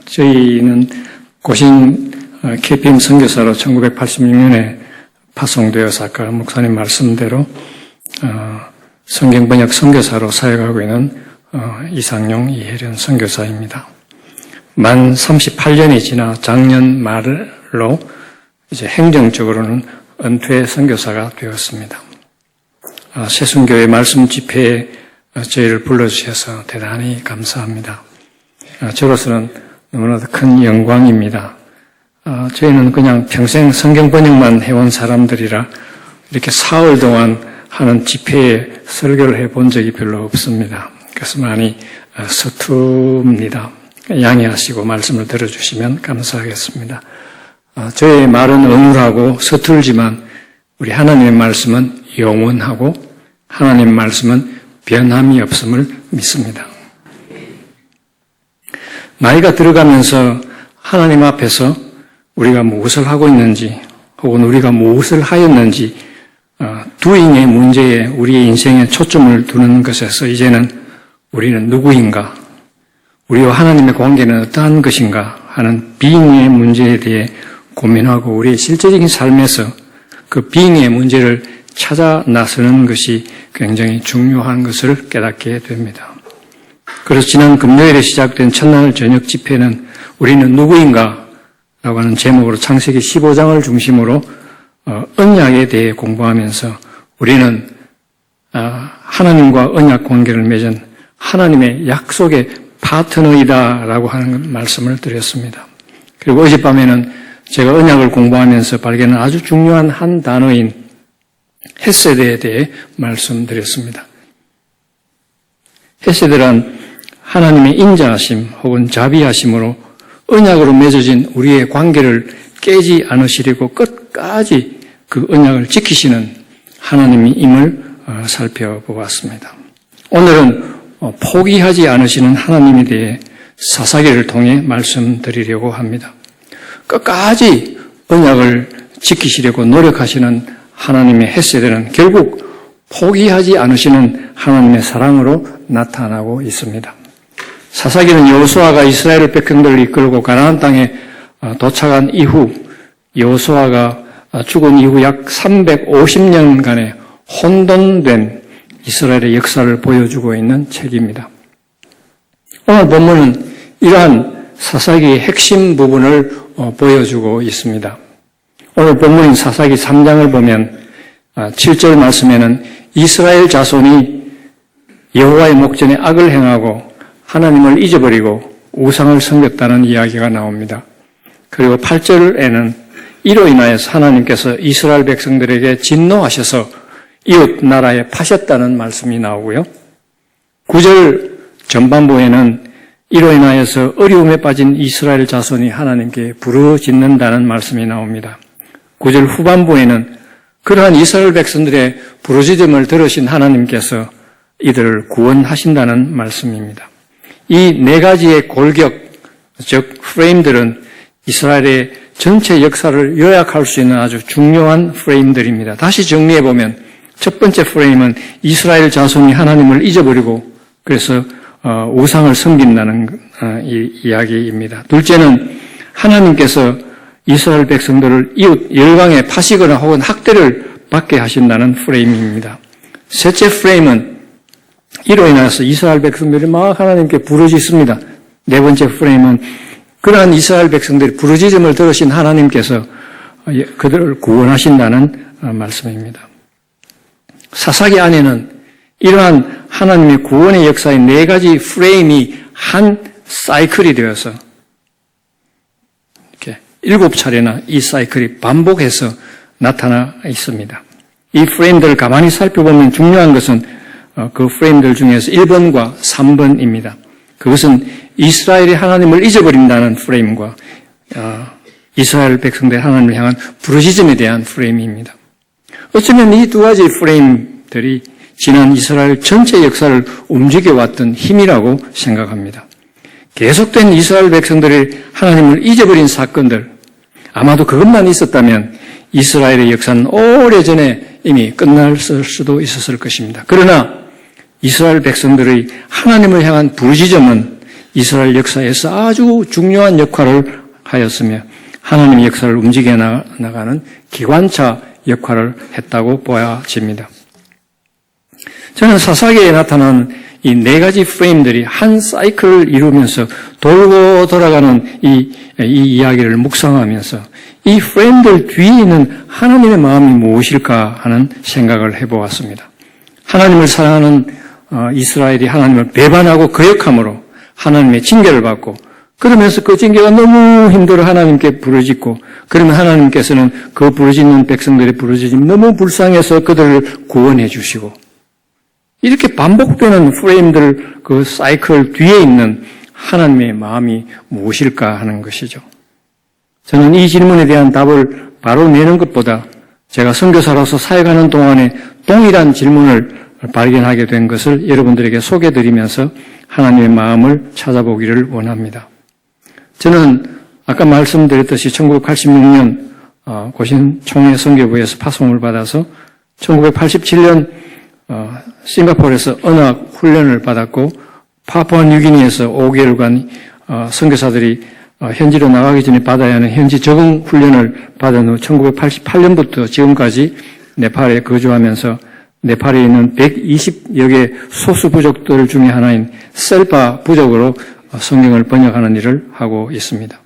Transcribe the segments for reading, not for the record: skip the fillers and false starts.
저희는 고신 KPM 선교사로 1986년에 파송되어서 아까 목사님 말씀대로 성경번역 선교사로 사역하고 있는 이상용 이혜련 선교사입니다. 만 38년이 지나 작년 말로 이제 행정적으로는 은퇴 선교사가 되었습니다. 새순교회 말씀 집회에 저희를 불러주셔서 대단히 감사합니다. 저로서는 너무나도 큰 영광입니다. 저희는 그냥 평생 성경 번역만 해온 사람들이라 이렇게 사흘 동안 하는 집회에 설교를 해본 적이 별로 없습니다. 그래서 많이 서툽니다. 양해하시고 말씀을 들어주시면 감사하겠습니다. 저의 말은 억울하고 서툴지만 우리 하나님의 말씀은 영원하고 하나님의 말씀은 변함이 없음을 믿습니다. 나이가 들어가면서 하나님 앞에서 우리가 무엇을 하고 있는지 혹은 우리가 무엇을 하였는지 doing의 문제에 우리의 인생에 초점을 두는 것에서 이제는 우리는 누구인가, 우리와 하나님의 관계는 어떠한 것인가 하는 being의 문제에 대해 고민하고 우리의 실제적인 삶에서 그 being의 문제를 찾아 나서는 것이 굉장히 중요한 것을 깨닫게 됩니다. 그래서 지난 금요일에 시작된 첫날 저녁 집회는 우리는 누구인가 라고 하는 제목으로 창세기 15장을 중심으로 언약에 대해 공부하면서 우리는 하나님과 언약 관계를 맺은 하나님의 약속의 파트너이다라고 하는 말씀을 드렸습니다. 그리고 어젯밤에는 제가 언약을 공부하면서 발견한 아주 중요한 한 단어인 헤세드에 대해 말씀드렸습니다. 헤세드란 하나님의 인자하심 혹은 자비하심으로 언약으로 맺어진 우리의 관계를 깨지 않으시려고 끝까지 그 언약을 지키시는 하나님임을 살펴보았습니다. 오늘은 포기하지 않으시는 하나님에 대해 사사기를 통해 말씀드리려고 합니다. 끝까지 언약을 지키시려고 노력하시는 하나님의 헤세드는 결국 포기하지 않으시는 하나님의 사랑으로 나타나고 있습니다. 사사기는 여호수아가 이스라엘 백성들을 이끌고 가나안 땅에 도착한 이후 여호수아가 죽은 이후 약 350년간의 혼돈된 이스라엘의 역사를 보여주고 있는 책입니다. 오늘 본문은 이러한 사사기의 핵심 부분을 보여주고 있습니다. 오늘 본문인 사사기 3장을 보면 7절 말씀에는 이스라엘 자손이 여호와의 목전에 악을 행하고 하나님을 잊어버리고 우상을 섬겼다는 이야기가 나옵니다. 그리고 8절에는 이로 인하여서 하나님께서 이스라엘 백성들에게 진노하셔서 이웃 나라에 파셨다는 말씀이 나오고요. 9절 전반부에는 이로 인하여서 어려움에 빠진 이스라엘 자손이 하나님께 부르짖는다는 말씀이 나옵니다. 9절 후반부에는 그러한 이스라엘 백성들의 부르짖음을 들으신 하나님께서 이들을 구원하신다는 말씀입니다. 이 네 가지의 골격, 즉 프레임들은 이스라엘의 전체 역사를 요약할 수 있는 아주 중요한 프레임들입니다. 다시 정리해보면 첫 번째 프레임은 이스라엘 자손이 하나님을 잊어버리고 그래서 우상을 섬긴다는 이야기입니다. 둘째는 하나님께서 이스라엘 백성들을 이웃 열강에 파시거나 혹은 학대를 받게 하신다는 프레임입니다. 셋째 프레임은 이로 인해서 이스라엘 백성들이 막 하나님께 부르짖습니다. 네 번째 프레임은 그러한 이스라엘 백성들이 부르짖음을 들으신 하나님께서 그들을 구원하신다는 말씀입니다. 사사기 안에는 이러한 하나님의 구원의 역사의 네 가지 프레임이 한 사이클이 되어서 이렇게 7차례나 이 사이클이 반복해서 나타나 있습니다. 이 프레임들을 가만히 살펴보면 중요한 것은 그 프레임들 중에서 1번과 3번입니다. 그것은 이스라엘이 하나님을 잊어버린다는 프레임과 이스라엘 백성들이 하나님을 향한 부르짖음에 대한 프레임입니다. 어쩌면 이 두 가지 프레임들이 지난 이스라엘 전체 역사를 움직여왔던 힘이라고 생각합니다. 계속된 이스라엘 백성들이 하나님을 잊어버린 사건들, 아마도 그것만 있었다면 이스라엘의 역사는 오래전에 이미 끝났을 수도 있었을 것입니다. 그러나 이스라엘 백성들의 하나님을 향한 부르짖음은 이스라엘 역사에서 아주 중요한 역할을 하였으며 하나님의 역사를 움직여 나가는 기관차 역할을 했다고 보아집니다. 저는 사사기에 나타난 이 네 가지 프레임들이 한 사이클을 이루면서 돌고 돌아가는 이 이야기를 묵상하면서 이 프레임들 뒤에 있는 하나님의 마음이 무엇일까 하는 생각을 해보았습니다. 하나님을 사랑하는 이스라엘이 하나님을 배반하고 거역함으로 하나님의 징계를 받고 그러면서 그 징계가 너무 힘들어 하나님께 부르짖고 그러면 하나님께서는 그 부르짖는 백성들의 부르짖음이 너무 불쌍해서 그들을 구원해 주시고 이렇게 반복되는 프레임들 그 사이클 뒤에 있는 하나님의 마음이 무엇일까 하는 것이죠. 저는 이 질문에 대한 답을 바로 내는 것보다 제가 선교사로서 사역하는 동안에 동일한 질문을 발견하게 된 것을 여러분들에게 소개해드리면서 하나님의 마음을 찾아보기를 원합니다. 저는 아까 말씀드렸듯이 1986년 고신총회 선교부에서 파송을 받아서 1987년 싱가포르에서 언학 훈련을 받았고 파푸아뉴기니에서 5개월간 선교사들이 현지로 나가기 전에 받아야 하는 현지 적응 훈련을 받은 후 1988년부터 지금까지 네팔에 거주하면서 네팔에 있는 120여 개 소수 부족들 중에 하나인 셀파 부족으로 성경을 번역하는 일을 하고 있습니다.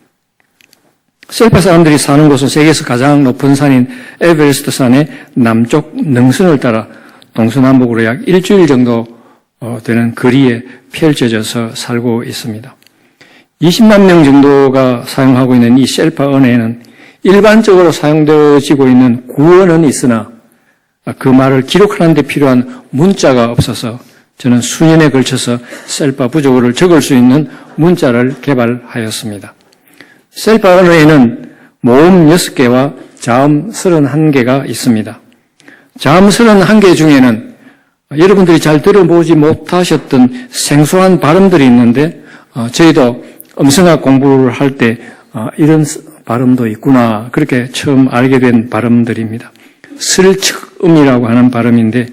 셀파 사람들이 사는 곳은 세계에서 가장 높은 산인 에베레스트 산의 남쪽 능선을 따라 동서남북으로 약 일주일 정도 되는 거리에 펼쳐져서 살고 있습니다. 20만 명 정도가 사용하고 있는 이 셀파 언어에는 일반적으로 사용되어지고 있는 구어는 있으나 그 말을 기록하는 데 필요한 문자가 없어서 저는 수년에 걸쳐서 셀파 부족어를 적을 수 있는 문자를 개발하였습니다. 셀파 언어에는 모음 6개와 자음 31개가 있습니다. 자음 31개 중에는 여러분들이 잘 들어보지 못하셨던 생소한 발음들이 있는데 저희도 음성학 공부를 할 때 이런 발음도 있구나 그렇게 처음 알게 된 발음들입니다. 슬측음이라고 하는 발음인데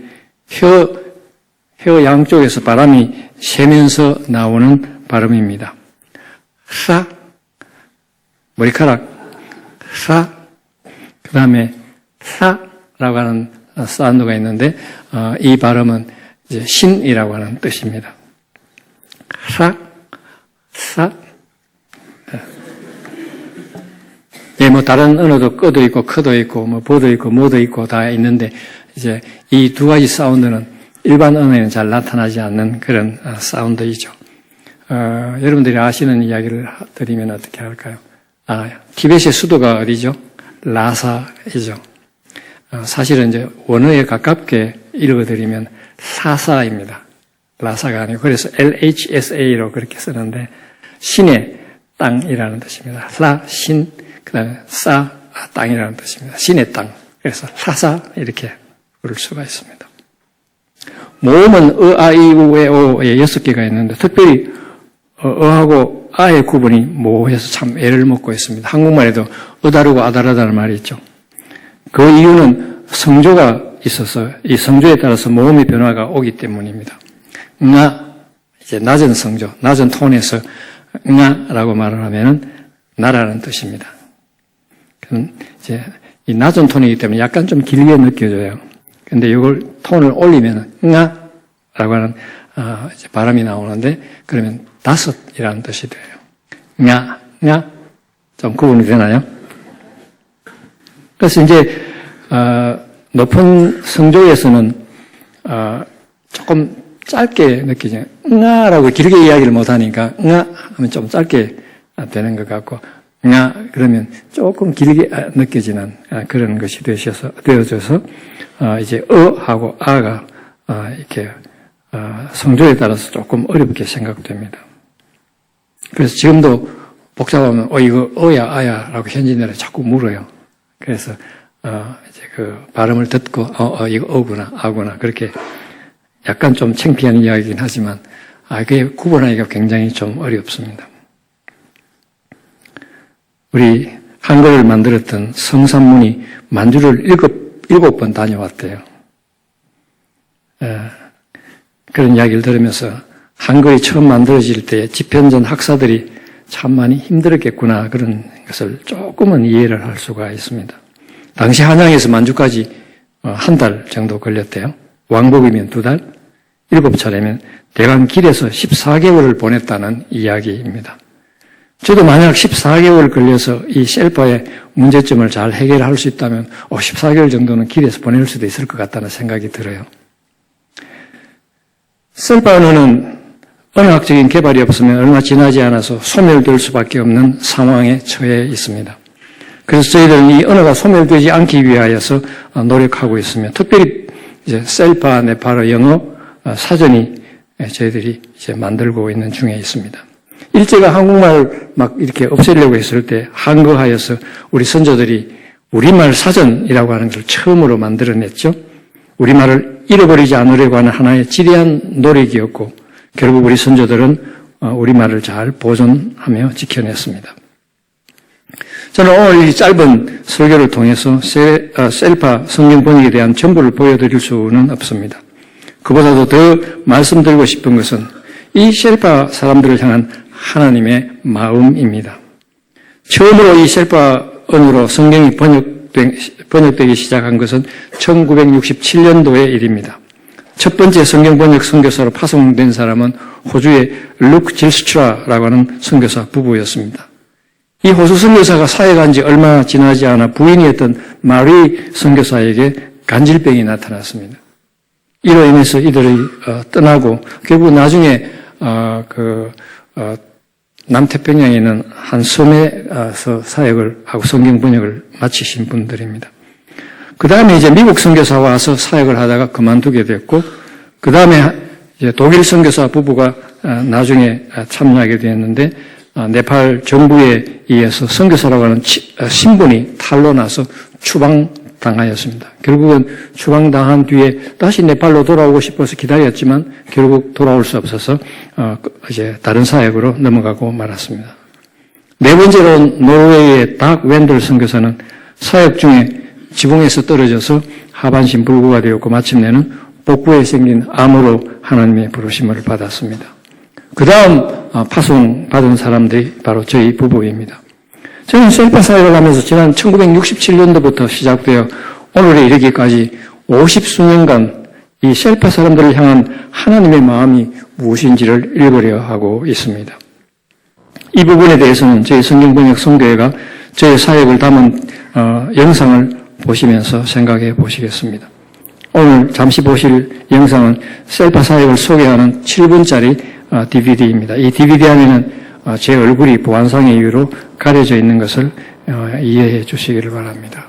혀 양쪽에서 바람이 새면서 나오는 발음입니다. 사 머리카락 사 그 다음에 사라고 하는 사운드가 있는데 이 발음은 이제 신이라고 하는 뜻입니다. 사 예, 뭐 다른 언어도 끄도 있고 크도 있고 뭐 보도 있고 뭐도 있고 다 있는데 이제 이 두 가지 사운드는 일반 언어에는 잘 나타나지 않는 그런 사운드이죠. 여러분들이 아시는 이야기를 드리면 어떻게 할까요? 티벳의 수도가 어디죠? 라사이죠. 사실은 이제 원어에 가깝게 읽어드리면 라사입니다. 라사가 아니고 그래서 LHSA로 그렇게 쓰는데 신의 땅이라는 뜻입니다. 라, 신, 그 다음에 사, 땅이라는 뜻입니다. 신의 땅. 그래서 라사 이렇게 부를 수가 있습니다. 모음은 아, 이, 우, 에, 오에 6개가 있는데 특별히 어하고 아의 구분이 모호해서 참 애를 먹고 있습니다. 한국말에도 어다르고 아다르다는 말이 있죠. 그 이유는 성조가 있어서 이 성조에 따라서 모음의 변화가 오기 때문입니다. 이제 낮은 성조, 낮은 톤에서 라고 말을 하면은 나라는 뜻입니다. 그럼 이제 이 낮은 톤이기 때문에 약간 좀 길게 느껴져요. 근데 이걸 톤을 올리면은 라고 하는 이제 발음이 나오는데 그러면 다섯이라는 뜻이 돼요. 좀 구분이 되나요? 그래서 이제 높은 성조에서는 조금 짧게 느끼죠. 라고 길게 이야기를 못하니까 하면 좀 짧게 되는 것 같고 그러면 조금 길게 느껴지는 그런 것이 되어져서 이제 하고 아가 이렇게 성조에 따라서 조금 어렵게 생각됩니다. 그래서 지금도 복잡하면 이거 어야 아야라고 현지인들이 자꾸 물어요. 그래서 이제 그 발음을 듣고 이거 어구나 아구나 그렇게 약간 좀 창피한 이야기이긴 하지만 그게 구분하기가 굉장히 좀 어렵습니다. 우리 한글을 만들었던 성삼문이 만주를 일곱 번 다녀왔대요. 그런 이야기를 들으면서 한글이 처음 만들어질 때 집현전 학사들이 참 많이 힘들었겠구나 그런 것을 조금은 이해를 할 수가 있습니다. 당시 한양에서 만주까지 한 달 정도 걸렸대요. 왕복이면 2달, 7차례면 대강 길에서 14개월을 보냈다는 이야기입니다. 저도 만약 14개월 걸려서 이 셀파의 문제점을 잘 해결할 수 있다면 14개월 정도는 길에서 보낼 수도 있을 것 같다는 생각이 들어요. 셀파 언어는 언어학적인 개발이 없으면 얼마 지나지 않아서 소멸될 수밖에 없는 상황에 처해 있습니다. 그래서 저희들은 이 언어가 소멸되지 않기 위하여서 노력하고 있으며 특별히 이제 셀파 네팔어 영어 사전이 저희들이 이제 만들고 있는 중에 있습니다. 일제가 한국말 막 이렇게 없애려고 했을 때 한거하여서 우리 선조들이 우리말 사전이라고 하는 걸 처음으로 만들어냈죠. 우리말을 잃어버리지 않으려고 하는 하나의 지대한 노력이었고 결국 우리 선조들은 우리말을 잘 보존하며 지켜냈습니다. 저는 오늘 이 짧은 설교를 통해서 셀파 성경 번역에 대한 정보를 보여드릴 수는 없습니다. 그보다도 더 말씀드리고 싶은 것은 이 셀파 사람들을 향한 하나님의 마음입니다. 처음으로 이 셀파 언어로 성경이 번역되기 시작한 것은 1967년도의 일입니다. 첫 번째 성경 번역 선교사로 파송된 사람은 호주의 룩 질스트라라고 하는 선교사 부부였습니다. 이 호주 선교사가 사역한 지 얼마 지나지 않아 부인이었던 마리 선교사에게 간질병이 나타났습니다. 이로 인해서 이들이 떠나고 결국 나중에 남태평양에 있는 한 섬에서 사역을 하고 성경 번역을 마치신 분들입니다. 그 다음에 이제 미국 선교사 와서 사역을 하다가 그만두게 됐고, 그 다음에 이제 독일 선교사 부부가 나중에 참여하게 되었는데, 네팔 정부에 의해서 선교사라고 하는 신분이 탄로나서 추방당하였습니다. 결국은 추방당한 뒤에 다시 네팔로 돌아오고 싶어서 기다렸지만 결국 돌아올 수 없어서 이제 다른 사역으로 넘어가고 말았습니다. 네 번째로 노르웨이의 닥 웬들 선교사는 사역 중에 지붕에서 떨어져서 하반신 불구가 되었고 마침내는 복부에 생긴 암으로 하나님의 부르심을 받았습니다. 그 다음 파송받은 사람들이 바로 저희 부부입니다. 저는 셀파 사역을 하면서 지난 1967년도부터 시작되어 오늘에 이르기까지 50수년간 이 셀파 사람들을 향한 하나님의 마음이 무엇인지를 읽으려 하고 있습니다. 이 부분에 대해서는 저희 성경번역 선교회가 저희 사역을 담은 영상을 보시면서 생각해 보시겠습니다. 오늘 잠시 보실 영상은 셀파 사역을 소개하는 7분짜리 DVD입니다. 이 DVD 안에는 제 얼굴이 보안상의 이유로 가려져 있는 것을 이해해 주시기를 바랍니다.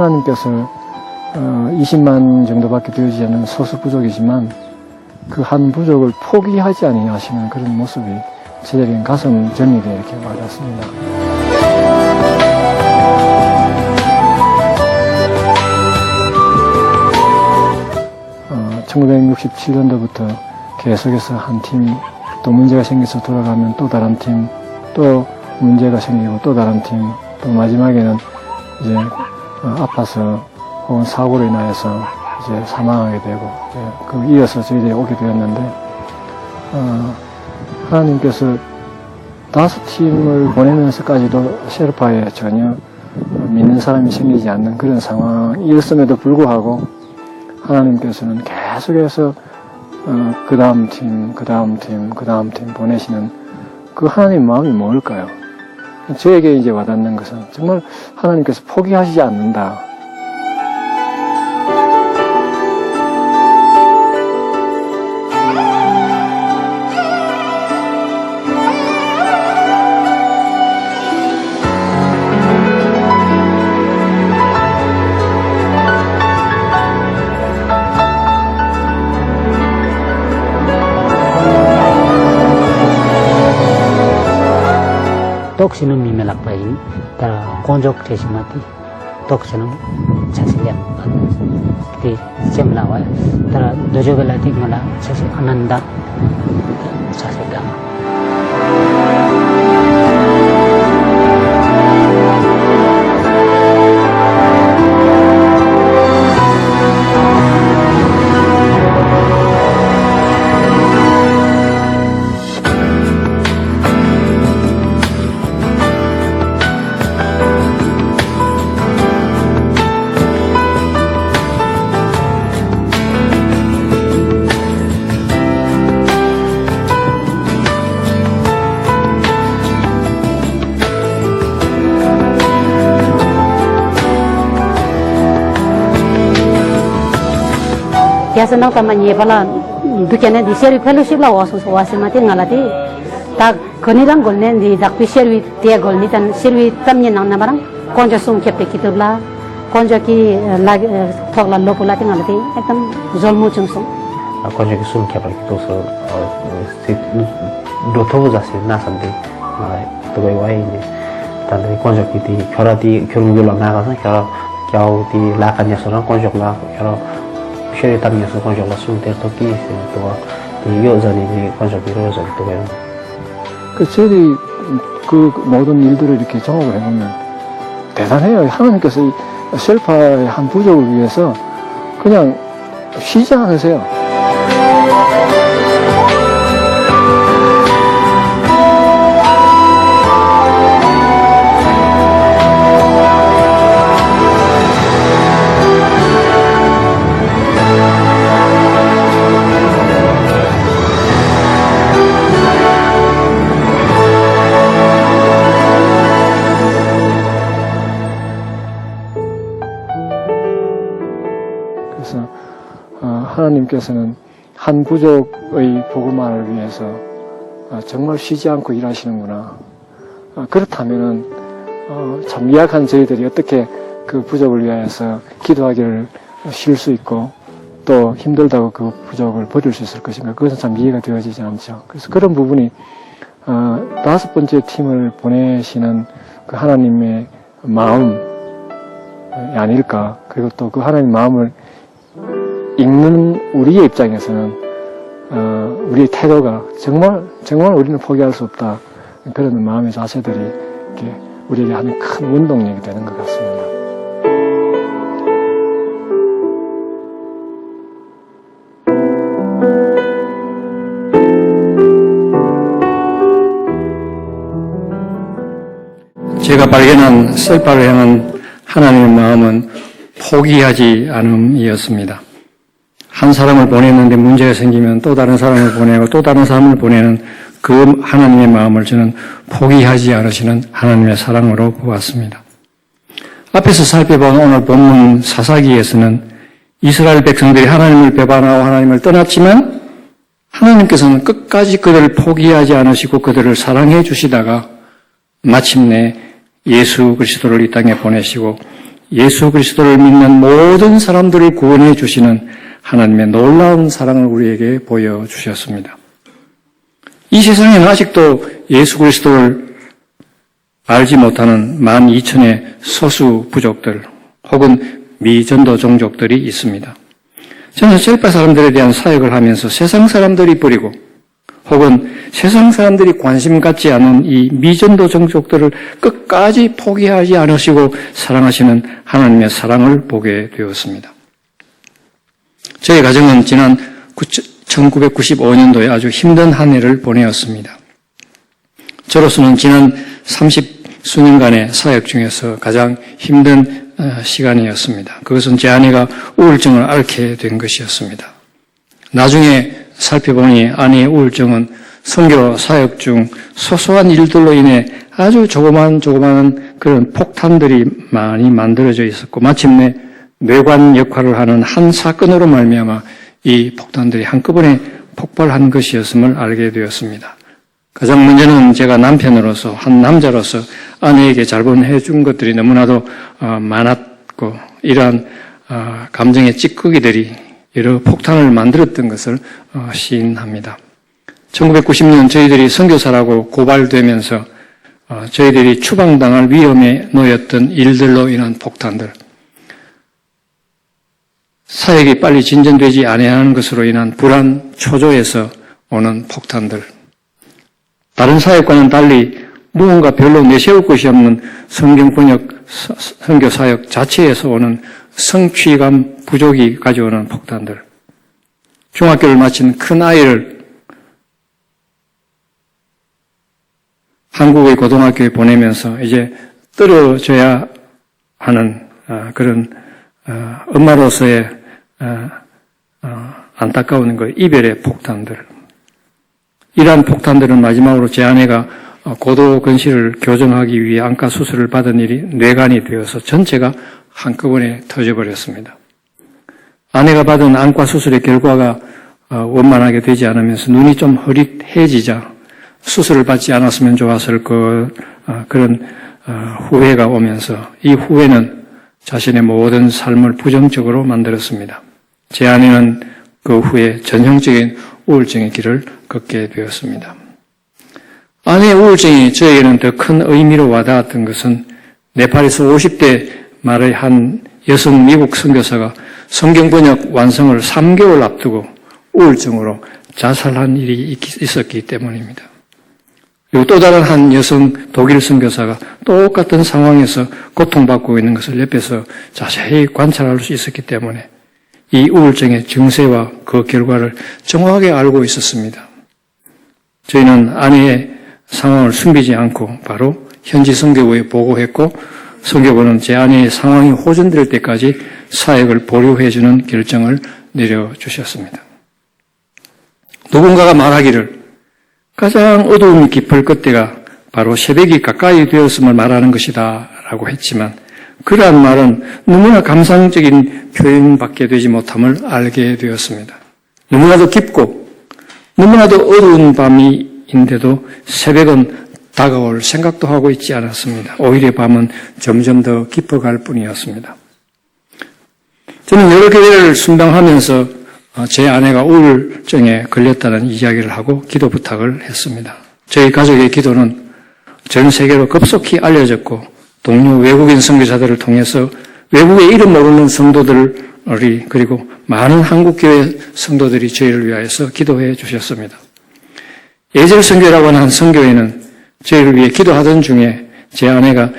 하나님께서 20만 정도밖에 되지 않는 소수 부족이지만 그 한 부족을 포기하지 아니하시는 그런 모습이 저에게는 가슴 저리게 이렇게 와닿습니다. 1967년도부터 계속해서 한 팀이 또 문제가 생겨서 돌아가면 또 다른 팀, 또 문제가 생기고 또 다른 팀, 또 마지막에는 이제 아파서 혹은 사고로 인하여서 이제 사망하게 되고, 그 이어서 저희들이 오게 되었는데, 하나님께서 5팀을 보내면서까지도 셰르파에 전혀 믿는 사람이 생기지 않는 그런 상황이었음에도 불구하고 하나님께서는 계속해서 그 다음 팀 보내시는 그 하나님 마음이 뭘까요? 저에게 이제 와닿는 것은 정말 하나님께서 포기하시지 않는다. Tok sinum mimelak pain, tara konjok tesimati, tok sinum chasiliam. Ti semlawa, tara dojo belati mala chasi ananda chasigam. Biasa nak tamanya pala, bukannya di seri fellowship lah wasit mati ngalati, tak kenilang golnya di tak seri tiga gol ni tan seri tamnya nang namarang, konjo sum kepe kitab lah, konjo ki lag thok lah lopo lah ngalati, ekdam zolmu cungsum. Konjo ki sum kepe kitab so, dua thok jasi nasandi, tu gay wai ni, tan konjo ki di kara di kerumulah naga kan, kau di lakannya seorang konjo lah, kara Sherry tamnya so konjo la sum ter toki se to 이 여전히 관적 이루어져 있고요. 저희들이 그 모든 일들을 이렇게 종합을 해보면 대단해요. 하나님께서 이 셀파의 한 부족을 위해서 그냥 쉬지 않으세요. 그래서 하나님께서는 한 부족의 복음화를 위해서 정말 쉬지 않고 일하시는구나. 그렇다면은 참 미약한 저희들이 어떻게 그 부족을 위하여서 기도하기를 쉴 수 있고 또 힘들다고 그 부족을 버릴 수 있을 것인가. 그것은 참 이해가 되어지지 않죠. 그래서 그런 부분이 5번째 팀을 보내시는 그 하나님의 마음이 아닐까. 그리고 또 그 하나님의 마음을 읽는 우리의 입장에서는 우리의 태도가 정말 우리는 포기할 수 없다. 그런 마음의 자세들이 이렇게 우리에게 하는 큰 원동력이 되는 것 같습니다. 제가 발견한 셀파를 향한 하나님의 마음은 포기하지 않음이었습니다. 한 사람을 보냈는데 문제가 생기면 또 다른 사람을 보내고 또 다른 사람을 보내는 그 하나님의 마음을 저는 포기하지 않으시는 하나님의 사랑으로 보았습니다. 앞에서 살펴본 오늘 본문 사사기에서는 이스라엘 백성들이 하나님을 배반하고 하나님을 떠났지만 하나님께서는 끝까지 그들을 포기하지 않으시고 그들을 사랑해 주시다가 마침내 예수 그리스도를 이 땅에 보내시고 예수 그리스도를 믿는 모든 사람들을 구원해 주시는 하나님의 놀라운 사랑을 우리에게 보여주셨습니다. 이 세상에는 아직도 예수 그리스도를 알지 못하는 12,000의 소수 부족들 혹은 미전도 종족들이 있습니다. 저는 셀파 사람들에 대한 사역을 하면서 세상 사람들이 뿌리고 혹은 세상 사람들이 관심 갖지 않은 이 미전도 종족들을 끝까지 포기하지 않으시고 사랑하시는 하나님의 사랑을 보게 되었습니다. 저희 가정은 지난 1995년도에 아주 힘든 한 해를 보내었습니다. 저로서는 지난 30수년간의 사역 중에서 가장 힘든 시간이었습니다. 그것은 제 아내가 우울증을 앓게 된 것이었습니다. 나중에 살펴보니 아내의 우울증은 선교 사역 중 소소한 일들로 인해 아주 조그만 그런 폭탄들이 많이 만들어져 있었고 마침내 뇌관 역할을 하는 한 사건으로 말미암아 이 폭탄들이 한꺼번에 폭발한 것이었음을 알게 되었습니다. 가장 먼저는 제가 남편으로서 한 남자로서 아내에게 잘못해 준 것들이 너무나도 많았고 이러한 감정의 찌꺼기들이 여러 폭탄을 만들었던 것을 시인합니다. 1990년 저희들이 선교사라고 고발되면서 저희들이 추방당할 위험에 놓였던 일들로 인한 폭탄들, 사역이 빨리 진전되지 아니하는 것으로 인한 불안, 초조에서 오는 폭탄들, 다른 사역과는 달리 무언가 별로 내세울 것이 없는 성경 번역, 선교 사역 자체에서 오는 성취감 부족이 가져오는 폭탄들, 중학교를 마친 큰 아이를 한국의 고등학교에 보내면서 이제 떨어져야 하는 그런 엄마로서의 안타까운 이별의 폭탄들, 이러한 폭탄들은 마지막으로 제 아내가 고도근시를 교정하기 위해 안과 수술을 받은 일이 뇌관이 되어서 전체가 한꺼번에 터져버렸습니다. 아내가 받은 안과 수술의 결과가 원만하게 되지 않으면서 눈이 좀 흐릿해지자 수술을 받지 않았으면 좋았을 그런 후회가 오면서 이 후회는 자신의 모든 삶을 부정적으로 만들었습니다. 제 아내는 그 후에 전형적인 우울증의 길을 걷게 되었습니다. 아내의 우울증이 저에게는 더 큰 의미로 와닿았던 것은 네팔에서 50대 말의 한 여성 미국 선교사가 성경 번역 완성을 3개월 앞두고 우울증으로 자살한 일이 있었기 때문입니다. 그리고 또 다른 한 여성 독일 선교사가 똑같은 상황에서 고통받고 있는 것을 옆에서 자세히 관찰할 수 있었기 때문에 이 우울증의 증세와 그 결과를 정확하게 알고 있었습니다. 저희는 아내의 상황을 숨기지 않고 바로 현지 선교부에 보고했고 선교부는 제 아내의 상황이 호전될 때까지 사역을 보류해주는 결정을 내려주셨습니다. 누군가가 말하기를 가장 어두움이 깊을 그때가 바로 새벽이 가까이 되었음을 말하는 것이다 라고 했지만 그러한 말은 너무나 감상적인 표현밖에 되지 못함을 알게 되었습니다. 너무나도 깊고 너무나도 어두운 밤인데도 새벽은 다가올 생각도 하고 있지 않았습니다. 오히려 밤은 점점 더 깊어갈 뿐이었습니다. 저는 여러 교회를 순방하면서 제 아내가 우울증에 걸렸다는 이야기를 하고 기도 부탁을 했습니다. 저희 가족의 기도는 전 세계로 급속히 알려졌고 동료 외국인 선교사들을 통해서 외국의 이름 모르는 성도들이 그리고 많은 한국교회 성도들이 저희를 위하여서 기도해 주셨습니다. 예절 선교라고 하는 한 선교회는 저희를 위해 기도하던 중에 제 아내가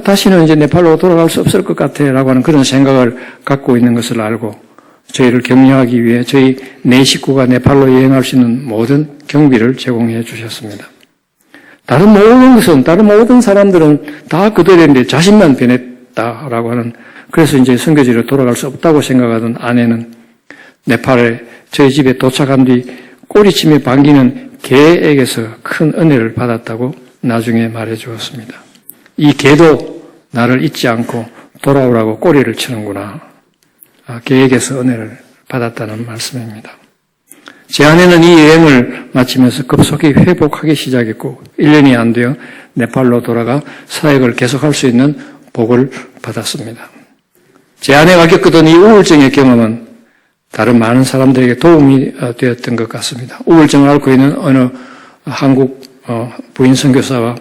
다시는 이제 네팔로 돌아갈 수 없을 것 같아 라고 하는 그런 생각을 갖고 있는 것을 알고 저희를 격려하기 위해 저희 네 식구가 네팔로 여행할 수 있는 모든 경비를 제공해 주셨습니다. 다른 모든 사람들은 다 그들인데 자신만 변했다라고 하는, 그래서 이제 선교지로 돌아갈 수 없다고 생각하던 아내는 네팔에 저희 집에 도착한 뒤 꼬리침에 반기는 개에게서 큰 은혜를 받았다고 나중에 말해 주었습니다. 이 개도 나를 잊지 않고 돌아오라고 꼬리를 치는구나. 개에게서 은혜를 받았다는 말씀입니다. 제 아내는 이 여행을 마치면서 급속히 회복하기 시작했고 1년이 안 되어 네팔로 돌아가 사역을 계속할 수 있는 복을 받았습니다. 제 아내가 겪었던 이 우울증의 경험은 다른 많은 사람들에게 도움이 되었던 것 같습니다. 우울증을 앓고 있는 어느 한국 부인 선교사와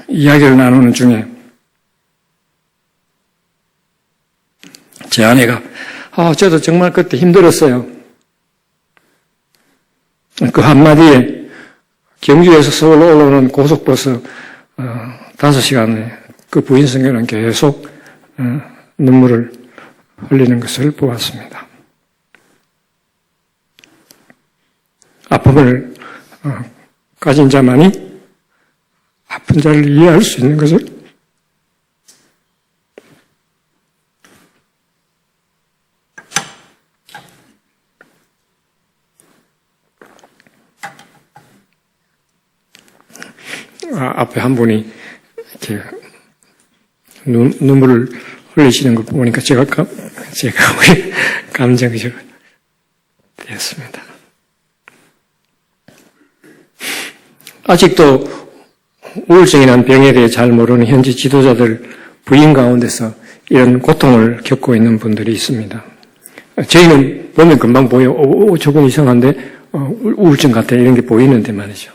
이야기를 나누는 중에 제 아내가 저도 정말 그때 힘들었어요. 그 한마디에 경주에서 서울로 올라오는 고속버스 5시간에 그 부인 선교는 계속 눈물을 흘리는 것을 보았습니다. 아픔을 가진 자만이 아픈 자를 이해할 수 있는 것을 앞에 한 분이 이렇게 눈물을 흘리시는 걸 보니까 제가 감정이 되었습니다. 아직도 우울증이라는 병에 대해 잘 모르는 현지 지도자들 부인 가운데서 이런 고통을 겪고 있는 분들이 있습니다. 저희는 보면 금방 보여. 저건 이상한데 우울증 같아 이런 게 보이는데 말이죠.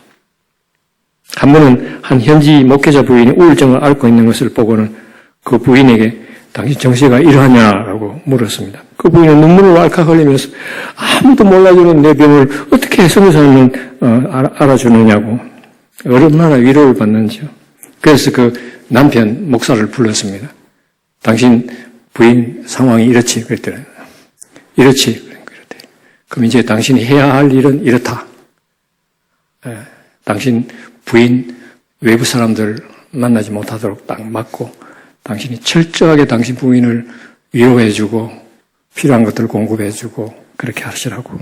한 번은 한 현지 목회자 부인이 우울증을 앓고 있는 것을 보고는 그 부인에게 당신 정체가 이러하냐라고 물었습니다. 그 부인은 눈물을 왈칵 흘리면서 아무도 몰라주는 내 병을 어떻게 선교사님은 알아주느냐고 얼마나 위로를 받는지요. 그래서 그 남편 목사를 불렀습니다. 당신 부인 상황이 이렇지 그랬더니 이렇지 그랬더니 그럼 이제 당신이 해야 할 일은 이렇다. 당신 부인 외부 사람들 만나지 못하도록 딱 막고 당신이 철저하게 당신 부인을 위로해주고 필요한 것들을 공급해주고 그렇게 하시라고.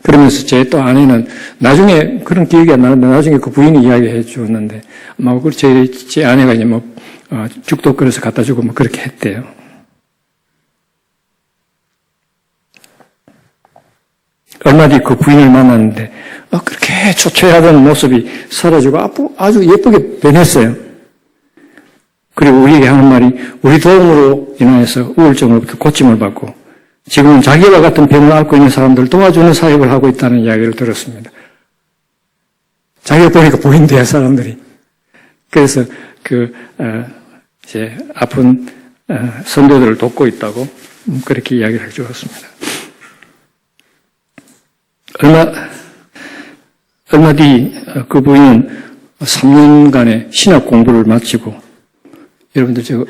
그러면서 제 또 아내는 나중에 그런 기억이 안 나는데 나중에 그 부인이 이야기해 주었는데 제 아내가 이제 죽도 끓여서 갖다 주고 그렇게 했대요. 얼마 뒤 그 부인을 만났는데 그렇게 초췌하던 모습이 사라지고 아주 예쁘게 변했어요. 그리고 우리에게 하는 말이 우리 도움으로 인하여서 우울증으로부터 고침을 받고 지금은 자기와 같은 병을 앓고 있는 사람들 도와주는 사역을 하고 있다는 이야기를 들었습니다. 자기가 보니까 보인대요, 사람들이. 그래서 이제 아픈 선교들을 돕고 있다고 그렇게 이야기를 해주었습니다. 얼마 뒤 그 부인은 3년간의 신학 공부를 마치고 여러분들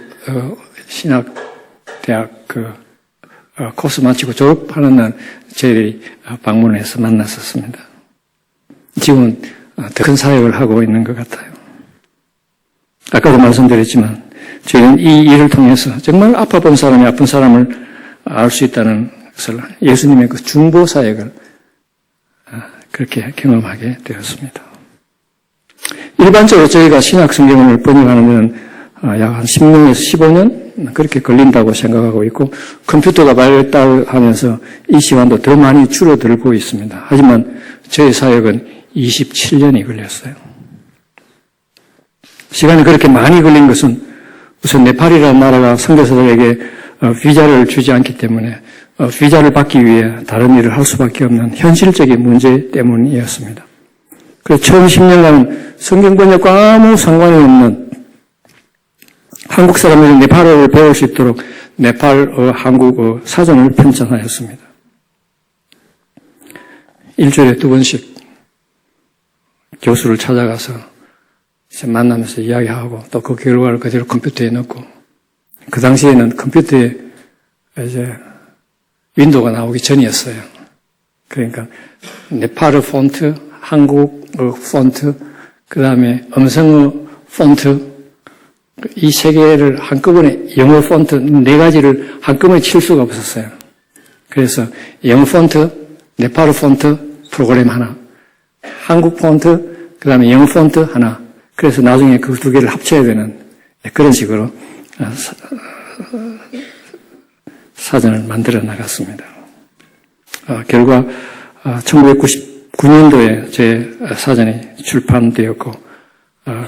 신학대학 코스 마치고 졸업하는 날 저희들이 방문해서 만났었습니다. 지금은 더 큰 사역을 하고 있는 것 같아요. 아까도 말씀드렸지만 저희는 이 일을 통해서 정말 아파본 사람이 아픈 사람을 알 수 있다는 것을 예수님의 그 중보 사역을 그렇게 경험하게 되었습니다. 일반적으로 저희가 신약 성경을 번역하는 데는 약 한 10년에서 15년 그렇게 걸린다고 생각하고 있고 컴퓨터가 발달하면서 이 시간도 더 많이 줄어들고 있습니다. 하지만 저희 사역은 27년이 걸렸어요. 시간이 그렇게 많이 걸린 것은 우선 네팔이라는 나라가 선교사들에게 비자를 주지 않기 때문에 비자를 받기 위해 다른 일을 할 수밖에 없는 현실적인 문제 때문이었습니다. 그래서 처음 10년간은 성경 번역과 아무 상관이 없는 한국 사람들이 네팔어를 배울 수 있도록 네팔어, 한국어 사전을 편찬하였습니다. 일주일에 2번씩 교수를 찾아가서 만나면서 이야기하고 또 그 결과를 그대로 컴퓨터에 넣고 그 당시에는 컴퓨터에 이제 윈도우가 나오기 전이었어요. 그러니까 네팔어 폰트, 한국어 폰트, 그 다음에 음성어 폰트 이 세 개를 한꺼번에 영어 폰트 4가지를 한꺼번에 칠 수가 없었어요. 그래서 영어 폰트, 네팔어 폰트 프로그램 하나, 한국 폰트, 그 다음에 영어 폰트 하나. 그래서 나중에 그 2개를 합쳐야 되는 그런 식으로 사전을 만들어 나갔습니다. 결과 1999년도에 제 사전이 출판되었고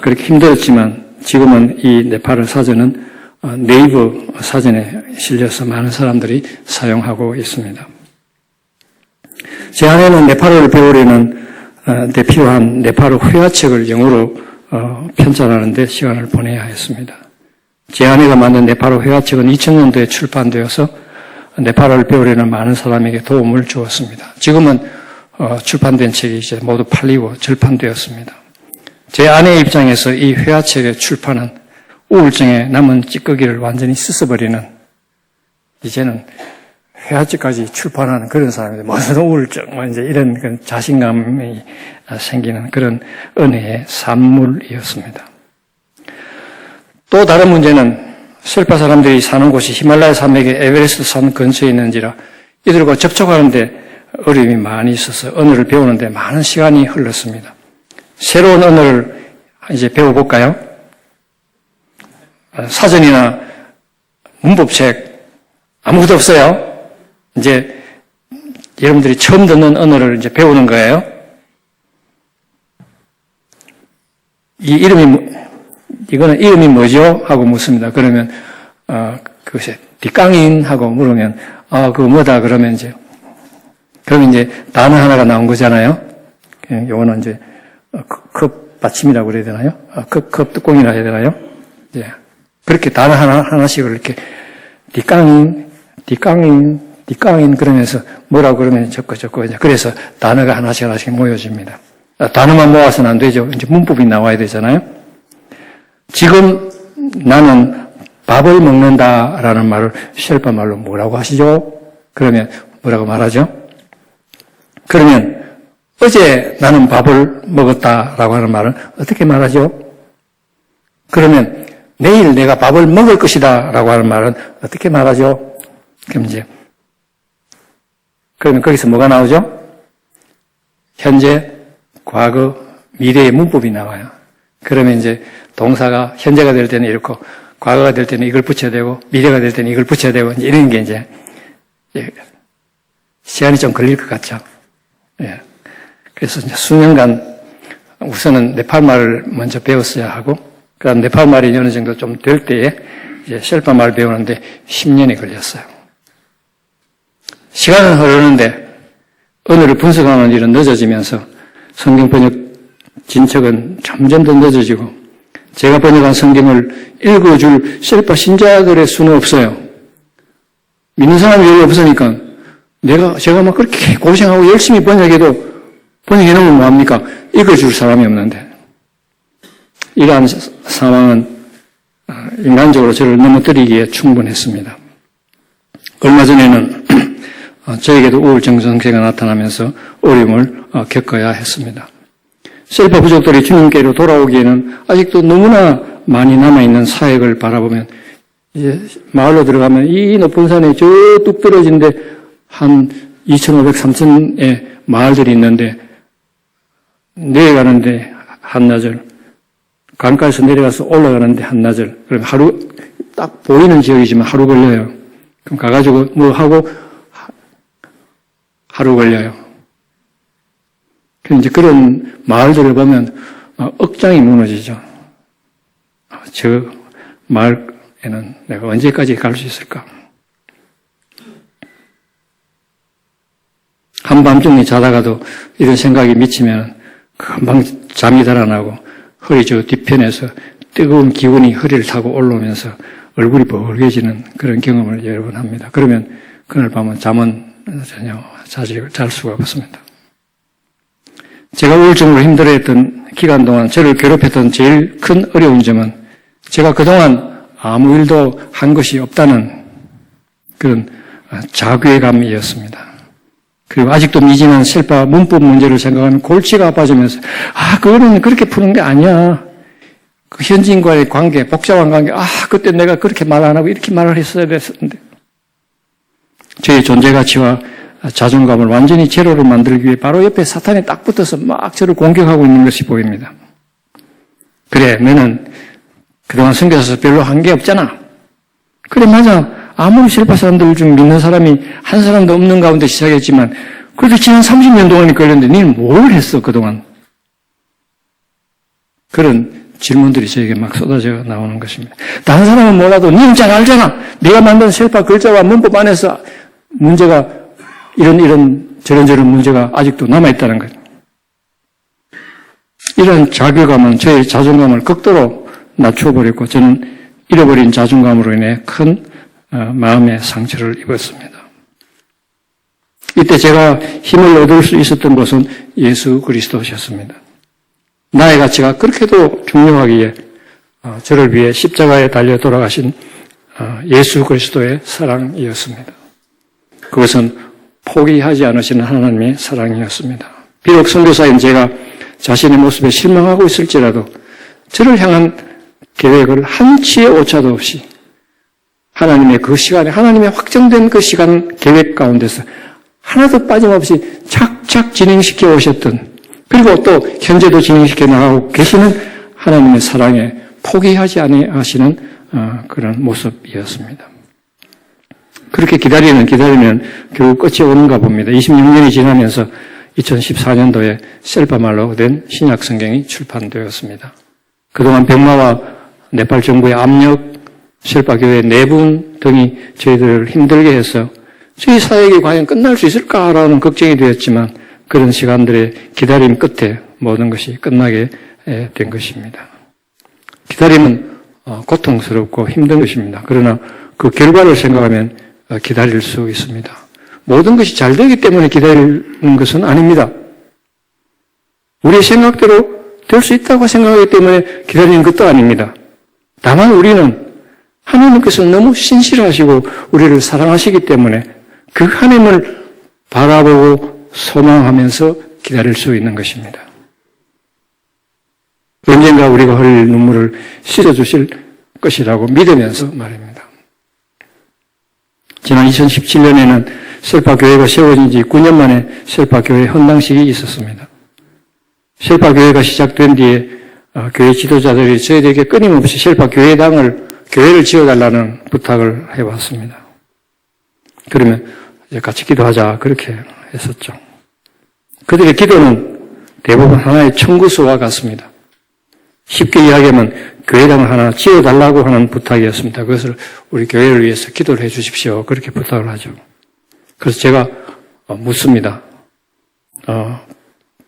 그렇게 힘들었지만 지금은 이 네팔어 사전은 네이버 사전에 실려서 많은 사람들이 사용하고 있습니다. 제 아내는 네팔어를 배우려는 데 필요한 네팔어 회화책을 영어로 편찬하는데 시간을 보내야 했습니다. 제 아내가 만든 네팔어 회화책은 2000년도에 출판되어서 네팔어를 배우려는 많은 사람에게 도움을 주었습니다. 지금은 출판된 책이 이제 모두 팔리고 절판되었습니다. 제 아내의 입장에서 이 회화책의 출판은 우울증에 남은 찌꺼기를 완전히 씻어버리는, 이제는 회화책까지 출판하는 그런 사람인데 무슨 우울증, 이제 이런 그런 자신감이 생기는 그런 은혜의 산물이었습니다. 또 다른 문제는 셀파 사람들이 사는 곳이 히말라야 산맥의 에베레스트 산 근처에 있는지라 이들과 접촉하는데 어려움이 많이 있어서 언어를 배우는데 많은 시간이 흘렀습니다. 새로운 언어를 이제 배워볼까요? 사전이나 문법책 아무것도 없어요. 이제 여러분들이 처음 듣는 언어를 이제 배우는 거예요. 이거는 이름이 뭐죠? 하고 묻습니다. 그러면 그것이 뒷강인 하고 물으면 그거 뭐다 그러면 이제 단어 하나가 나온 거잖아요. 요거는 이제 컵 받침이라고 그래야 되나요? 컵 뚜껑이라 해야 되나요? 예. 그렇게 단어 하나씩을 이렇게 뒷강인 그러면서 뭐라고 그러면 적고 이제 그래서 단어가 하나씩 모여집니다. 단어만 모아서는 안 되죠. 이제 문법이 나와야 되잖아요. 지금 나는 밥을 먹는다라는 말을 쉘파 말로 뭐라고 하시죠? 그러면 뭐라고 말하죠? 그러면 어제 나는 밥을 먹었다라고 하는 말은 어떻게 말하죠? 그러면 내일 내가 밥을 먹을 것이다라고 하는 말은 어떻게 말하죠? 그러면 거기서 뭐가 나오죠? 현재, 과거, 미래의 문법이 나와요. 그러면 이제 동사가 현재가 될 때는 이렇고, 과거가 될 때는 이걸 붙여야 되고, 미래가 될 때는 이걸 붙여야 되고, 이런 게 이제 시간이 좀 걸릴 것 같죠. 예. 그래서 이제 수년간 우선은 네팔 말을 먼저 배웠어야 하고, 그 다음 네팔 말이 어느 정도 좀 될 때에 이제 셀파 말을 배우는데 10년이 걸렸어요. 시간은 흐르는데 언어를 분석하는 일은 늦어지면서 성경 번역 진척은 점점 더 늦어지고 제가 번역한 성경을 읽어줄 셀파 신자들의 수는 없어요. 믿는 사람이 별로 없으니까 제가 막 그렇게 고생하고 열심히 번역해도 번역해놓으면 뭐합니까? 읽어줄 사람이 없는데 이러한 상황은 인간적으로 저를 넘어뜨리기에 충분했습니다. 얼마 전에는 저에게도 우울증 증세가 나타나면서 어려움을 겪어야 했습니다. 셀파 부족들이 주님께로 돌아오기에는 아직도 너무나 많이 남아있는 사역을 바라보면 이제 마을로 들어가면 이 높은 산에 저 뚝 떨어진 데 한 2,500, 3,000의 마을들이 있는데 내려가는데 한나절, 강가에서 내려가서 올라가는데 한나절, 그럼 하루 딱 보이는 지역이지만 하루 걸려요. 그럼 가가지고 뭐 하고 하루 걸려요. 이제 그런 마을들을 보면 억장이 무너지죠. 저 마을에는 내가 언제까지 갈 수 있을까? 한밤중에 자다가도 이런 생각이 미치면 금방 잠이 달아나고 허리 저 뒤편에서 뜨거운 기운이 허리를 타고 올라오면서 얼굴이 벌개지는 그런 경험을 여러 번 합니다. 그러면 그날 밤은 잠은 전혀 잘 수가 없습니다. 제가 우울증으로 힘들어했던 기간 동안 저를 괴롭혔던 제일 큰 어려운 점은 제가 그동안 아무 일도 한 것이 없다는 그런 자괴감이었습니다. 그리고 아직도 미진한 셀파 문법 문제를 생각하면 골치가 아파지면서 그거는 그렇게 푸는 게 아니야. 그 현지인과의 관계, 복잡한 관계, 그때 내가 그렇게 말 안 하고 이렇게 말을 했어야 됐었는데 저의 존재가치와 자존감을 완전히 제로로 만들기 위해 바로 옆에 사탄이 딱 붙어서 막 저를 공격하고 있는 것이 보입니다. 그래, 너는 그동안 선교사서 별로 한 게 없잖아. 그래, 맞아. 아무리 셀파 사람들 중 믿는 사람이 한 사람도 없는 가운데 시작했지만 그래도 지난 30년 동안이 걸렸는데 너는 뭘 했어 그동안? 그런 질문들이 저에게 막 쏟아져 나오는 것입니다. 다른 사람은 몰라도 니는 잘 알잖아. 네가 만든 셀파 글자와 문법 안에서 문제가 이런 저런 문제가 아직도 남아있다는 거예요. 이런 자괴감은 저의 자존감을 극도로 낮춰버렸고 저는 잃어버린 자존감으로 인해 큰 마음의 상처를 입었습니다. 이때 제가 힘을 얻을 수 있었던 것은 예수 그리스도셨습니다. 나의 가치가 그렇게도 중요하기에 저를 위해 십자가에 달려 돌아가신 예수 그리스도의 사랑이었습니다. 그것은 포기하지 않으시는 하나님의 사랑이었습니다. 비록 선교사인 제가 자신의 모습에 실망하고 있을지라도 저를 향한 계획을 한치의 오차도 없이 하나님의 그 시간에 하나님의 확정된 그 시간 계획 가운데서 하나도 빠짐없이 착착 진행시켜 오셨던 그리고 또 현재도 진행시켜 나가고 계시는 하나님의 사랑에 포기하지 아니하시는 그런 모습이었습니다. 그렇게 기다리면 결국 끝이 오는가 봅니다. 26년이 지나면서 2014년도에 셀파말로 된 신약 성경이 출판되었습니다. 그동안 병마와 네팔 정부의 압력, 셀파 교회 내분 등이 저희들을 힘들게 해서 저희 사역이 과연 끝날 수 있을까라는 걱정이 되었지만 그런 시간들의 기다림 끝에 모든 것이 끝나게 된 것입니다. 기다림은 고통스럽고 힘든 것입니다. 그러나 그 결과를 생각하면 기다릴 수 있습니다. 모든 것이 잘 되기 때문에 기다리는 것은 아닙니다. 우리의 생각대로 될 수 있다고 생각하기 때문에 기다리는 것도 아닙니다. 다만 우리는 하나님께서 너무 신실하시고 우리를 사랑하시기 때문에 그 하나님을 바라보고 소망하면서 기다릴 수 있는 것입니다. 언젠가 우리가 흘릴 눈물을 씻어주실 것이라고 믿으면서 말입니다. 지난 2017년에는 셀파 교회가 세워진 지 9년 만에 셀파 교회 헌당식이 있었습니다. 셀파 교회가 시작된 뒤에 교회 지도자들이 저희들에게 끊임없이 셀파 교회를 지어달라는 부탁을 해왔습니다. 그러면 이제 같이 기도하자 그렇게 했었죠. 그들의 기도는 대부분 하나의 청구서와 같습니다. 쉽게 이야기하면 교회당을 하나 지어달라고 하는 부탁이었습니다. 그것을 우리 교회를 위해서 기도를 해 주십시오. 그렇게 부탁을 하죠. 그래서 제가 묻습니다.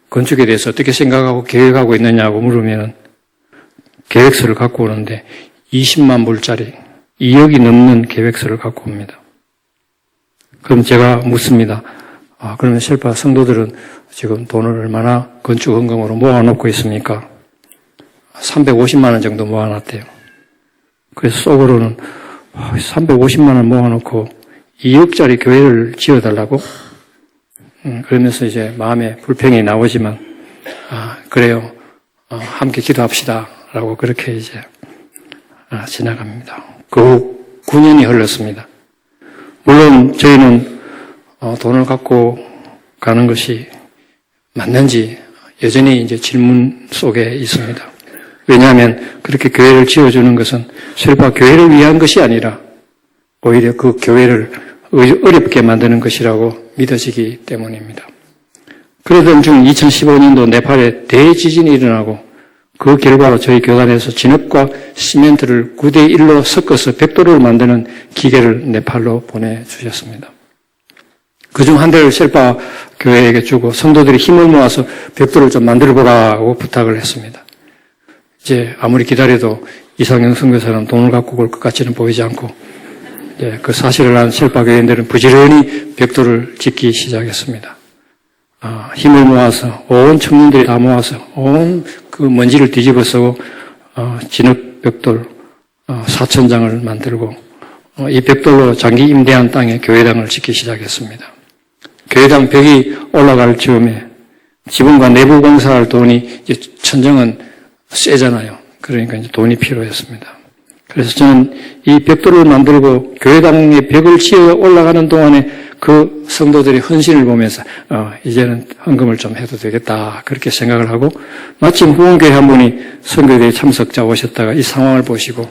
건축에 대해서 어떻게 생각하고 계획하고 있느냐고 물으면 계획서를 갖고 오는데 20만 불짜리 2억이 넘는 계획서를 갖고 옵니다. 그럼 제가 묻습니다. 그러면 셀파 성도들은 지금 돈을 얼마나 건축 헌금으로 모아놓고 있습니까? 350만 원 정도 모아놨대요. 그래서 속으로는 350만 원 모아놓고 2억짜리 교회를 지어달라고? 그러면서 이제 마음에 불평이 나오지만 그래요. 함께 기도합시다. 라고 그렇게 이제 지나갑니다. 그 후 9년이 흘렀습니다. 물론 저희는 돈을 갖고 가는 것이 맞는지 여전히 이제 질문 속에 있습니다. 왜냐하면 그렇게 교회를 지어주는 것은 셀파 교회를 위한 것이 아니라 오히려 그 교회를 어렵게 만드는 것이라고 믿어지기 때문입니다. 그러던 중 2015년도 네팔에 대지진이 일어나고 그 결과로 저희 교단에서 진흙과 시멘트를 9대 1로 섞어서 벽돌을 만드는 기계를 네팔로 보내주셨습니다. 그중 한 대를 셀파 교회에게 주고 성도들이 힘을 모아서 벽돌을 좀 만들어보라고 부탁을 했습니다. 이제 아무리 기다려도 이상형 선교사는 돈을 갖고 올 것 같지는 보이지 않고 그 사실을 안 셀파 교회인들은 부지런히 벽돌을 짓기 시작했습니다. 힘을 모아서 온 청년들이 다 모아서 온 그 먼지를 뒤집어 쓰고 진흙 벽돌 4,000장을 만들고 이 벽돌로 장기 임대한 땅에 교회당을 짓기 시작했습니다. 교회당 벽이 올라갈 즈음에 지붕과 내부 공사할 돈이 이제 천정은 세잖아요. 그러니까 이제 돈이 필요했습니다. 그래서 저는 이 벽돌을 만들고 교회당의 벽을 지어 올라가는 동안에 그 성도들의 헌신을 보면서 이제는 헌금을 좀 해도 되겠다 그렇게 생각을 하고 마침 후원교회 한 분이 선교대회 참석자 오셨다가 이 상황을 보시고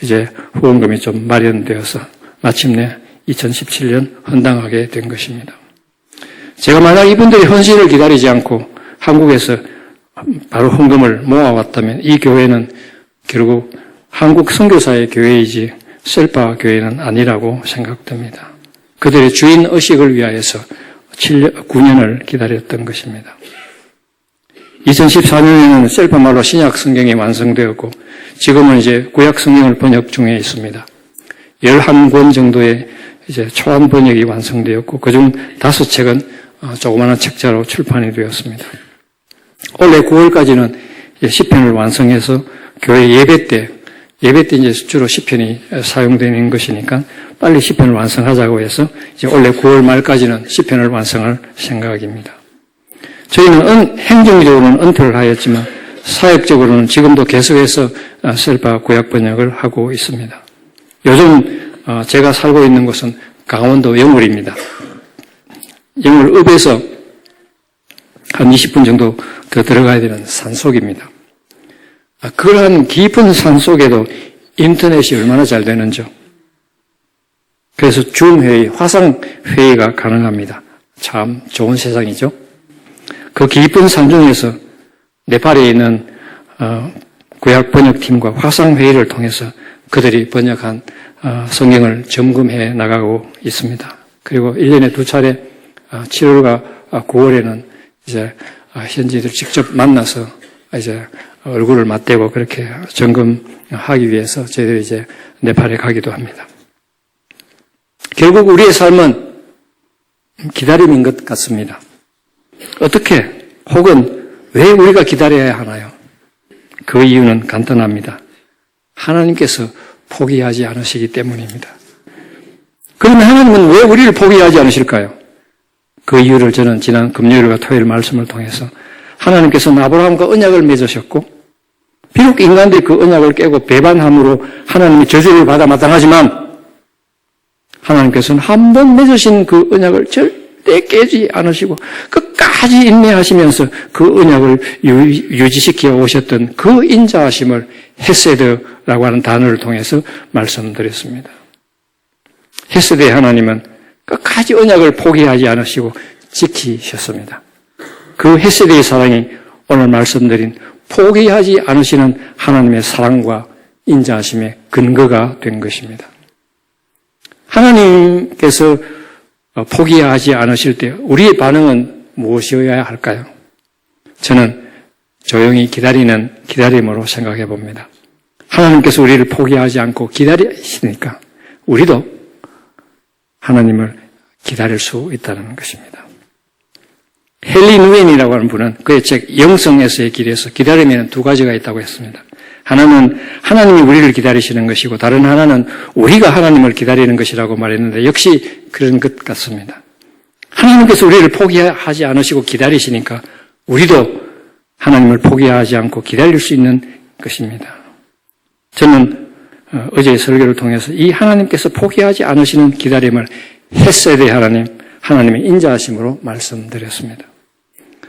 이제 후원금이 좀 마련되어서 마침내 2017년 헌당하게 된 것입니다. 제가 만약 이분들의 헌신을 기다리지 않고 한국에서 바로 헌금을 모아왔다면 이 교회는 결국 한국 선교사의 교회이지 셀파 교회는 아니라고 생각됩니다. 그들의 주인 의식을 위하여서 9년을 기다렸던 것입니다. 2014년에는 셀파 말로 신약 성경이 완성되었고 지금은 이제 구약 성경을 번역 중에 있습니다. 11권 정도의 이제 초안 번역이 완성되었고 그중 5책은 조그마한 책자로 출판이 되었습니다. 올해 9월까지는 시편을 완성해서 교회 예배 때 이제 주로 시편이 사용되는 것이니까 빨리 시편을 완성하자고 해서 이제 올해 9월 말까지는 시편을 완성할 생각입니다. 저희는 행정적으로는 은퇴를 하였지만 사역적으로는 지금도 계속해서 셀파 구약 번역을 하고 있습니다. 요즘 제가 살고 있는 곳은 강원도 영월입니다. 영월읍에서 한 20분 정도 더 들어가야 되는 산속입니다. 그러한 깊은 산속에도 인터넷이 얼마나 잘 되는지요. 그래서 줌회의, 화상회의가 가능합니다. 참 좋은 세상이죠. 그 깊은 산중에서 네팔에 있는 구약 번역팀과 화상회의를 통해서 그들이 번역한 성경을 점검해 나가고 있습니다. 그리고 1년에 2차례 7월과 9월에는 이제 현지인들 직접 만나서 이제 얼굴을 맞대고 그렇게 점검하기 위해서 저희들이 이제 네팔에 가기도 합니다. 결국 우리의 삶은 기다림인 것 같습니다. 어떻게 혹은 왜 우리가 기다려야 하나요? 그 이유는 간단합니다. 하나님께서 포기하지 않으시기 때문입니다. 그러면 하나님은 왜 우리를 포기하지 않으실까요? 그 이유를 저는 지난 금요일과 토요일 말씀을 통해서 하나님께서는 아브라함과 언약을 맺으셨고 비록 인간들이 그 언약을 깨고 배반함으로 하나님이 저주를 받아 마땅하지만 하나님께서는 한 번 맺으신 그 언약을 절대 깨지 않으시고 끝까지 인내하시면서 그 언약을 유지시켜 오셨던 그 인자하심을 헤세드라고 하는 단어를 통해서 말씀드렸습니다. 헤세드의 하나님은 끝까지 언약을 포기하지 않으시고 지키셨습니다. 그 헤세드의 사랑이 오늘 말씀드린 포기하지 않으시는 하나님의 사랑과 인자하심의 근거가 된 것입니다. 하나님께서 포기하지 않으실 때 우리의 반응은 무엇이어야 할까요? 저는 조용히 기다리는 기다림으로 생각해 봅니다. 하나님께서 우리를 포기하지 않고 기다리시니까 우리도 하나님을 기다릴 수 있다는 것입니다. 헨리 누엔이라고 하는 분은 그의 책 영성에서의 길에서 기다림에는 두 가지가 있다고 했습니다. 하나는 하나님이 우리를 기다리시는 것이고 다른 하나는 우리가 하나님을 기다리는 것이라고 말했는데 역시 그런 것 같습니다. 하나님께서 우리를 포기하지 않으시고 기다리시니까 우리도 하나님을 포기하지 않고 기다릴 수 있는 것입니다. 저는 어제의 설교를 통해서 이 하나님께서 포기하지 않으시는 기다림을 헤세드의 하나님의 인자하심으로 말씀드렸습니다.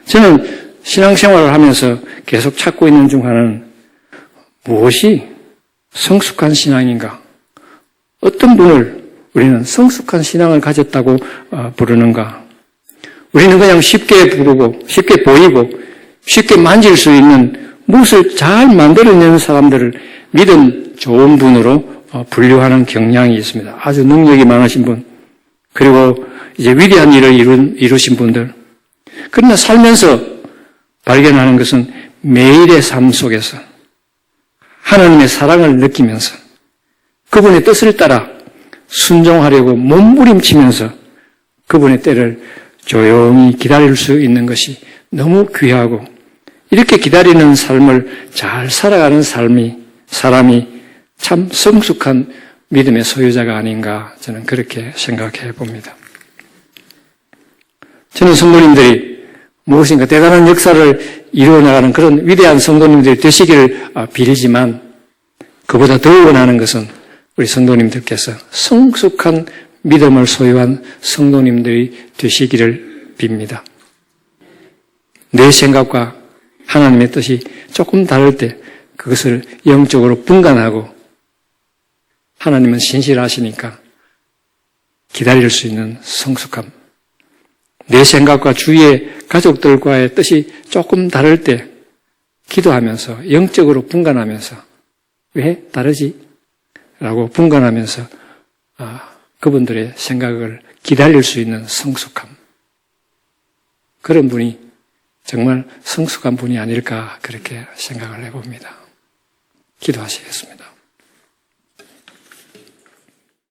저는 신앙생활을 하면서 계속 찾고 있는 중 하나는 무엇이 성숙한 신앙인가? 어떤 분을 우리는 성숙한 신앙을 가졌다고 부르는가? 우리는 그냥 쉽게 부르고 쉽게 보이고 쉽게 만질 수 있는 무엇을 잘 만들어내는 사람들을 믿음 좋은 분으로 분류하는 경향이 있습니다. 아주 능력이 많으신 분, 그리고 이제 위대한 일을 이루신 분들. 그러나 살면서 발견하는 것은 매일의 삶 속에서 하나님의 사랑을 느끼면서 그분의 뜻을 따라 순종하려고 몸부림치면서 그분의 때를 조용히 기다릴 수 있는 것이 너무 귀하고 이렇게 기다리는 삶을 잘 살아가는 사람이 참 성숙한 믿음의 소유자가 아닌가 저는 그렇게 생각해 봅니다. 저는 성도님들이 무엇인가 대단한 역사를 이루어나가는 그런 위대한 성도님들이 되시기를 빌지만 그보다 더 원하는 것은 우리 성도님들께서 성숙한 믿음을 소유한 성도님들이 되시기를 빕니다. 내 생각과 하나님의 뜻이 조금 다를 때 그것을 영적으로 분간하고 하나님은 신실하시니까 기다릴 수 있는 성숙함. 내 생각과 주위의 가족들과의 뜻이 조금 다를 때 기도하면서 영적으로 분간하면서 왜 다르지? 라고 분간하면서 그분들의 생각을 기다릴 수 있는 성숙함. 그런 분이 정말 성숙한 분이 아닐까 그렇게 생각을 해봅니다. 기도하시겠습니다.